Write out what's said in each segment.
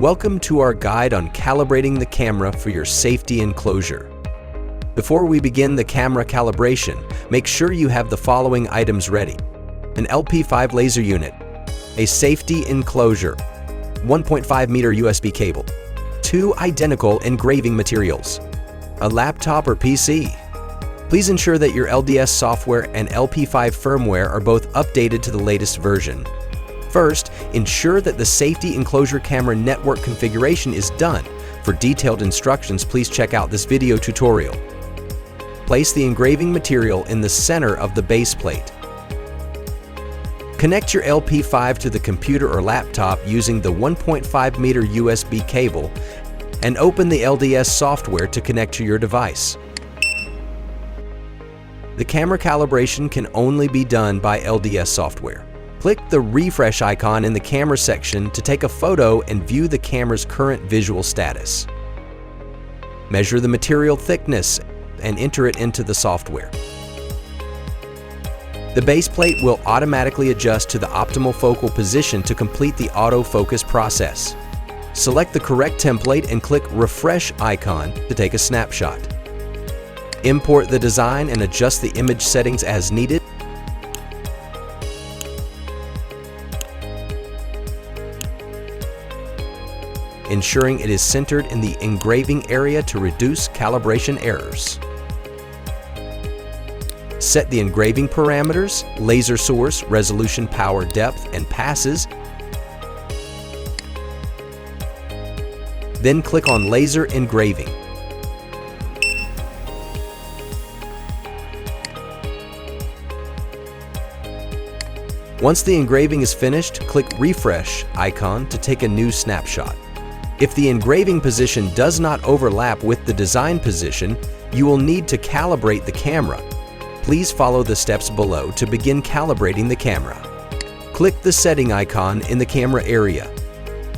Welcome to our guide on calibrating the camera for your safety enclosure. Before we begin the camera calibration, make sure you have the following items ready: an LP5 laser unit, a safety enclosure, 1.5 meter USB cable, 2 identical engraving materials, a laptop or PC. Please ensure that your LDS software and LP5 firmware are both updated to the latest version. First, ensure that the safety enclosure camera network configuration is done. For detailed instructions, please check out this video tutorial. Place the engraving material in the center of the base plate. Connect your LP5 to the computer or laptop using the 1.5 meter USB cable and open the LDS software to connect to your device. The camera calibration can only be done by LDS software. Click the refresh icon in the camera section to take a photo and view the camera's current visual status. Measure the material thickness and enter it into the software. The base plate will automatically adjust to the optimal focal position to complete the autofocus process. Select the correct template and click refresh icon to take a snapshot. Import the design and adjust the image settings as needed. Ensuring it is centered in the engraving area to reduce calibration errors. Set the engraving parameters, laser source, resolution, power, depth, and passes. Then click on Laser Engraving. Once the engraving is finished, click Refresh icon to take a new snapshot. If the engraving position does not overlap with the design position, you will need to calibrate the camera. Please follow the steps below to begin calibrating the camera. Click the setting icon in the camera area.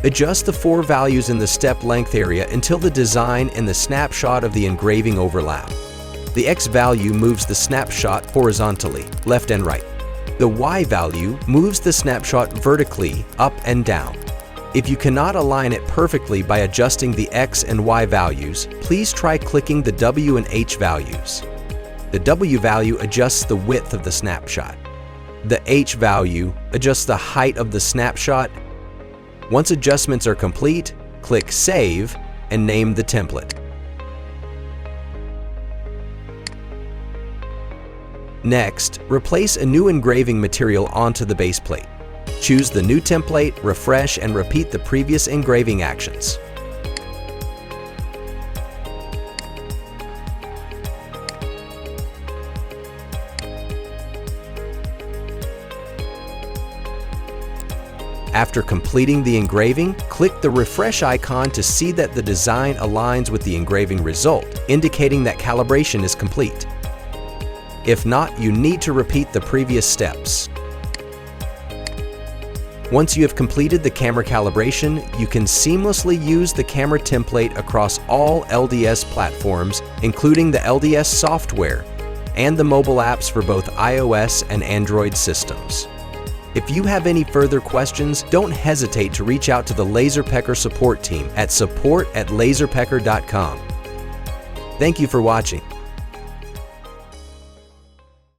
Adjust the 4 values in the step length area until the design and the snapshot of the engraving overlap. The X value moves the snapshot horizontally, left and right. The Y value moves the snapshot vertically, up and down. If you cannot align it perfectly by adjusting the X and Y values, please try clicking the W and H values. The W value adjusts the width of the snapshot. The H value adjusts the height of the snapshot. Once adjustments are complete, click Save and name the template. Next, replace a new engraving material onto the base plate. Choose the new template, refresh, and repeat the previous engraving actions. After completing the engraving, click the refresh icon to see that the design aligns with the engraving result, indicating that calibration is complete. If not, you need to repeat the previous steps. Once you have completed the camera calibration, you can seamlessly use the camera template across all LDS platforms, including the LDS software and the mobile apps for both iOS and Android systems. If you have any further questions, don't hesitate to reach out to the LaserPecker support team at support@laserpecker.com. Thank you for watching.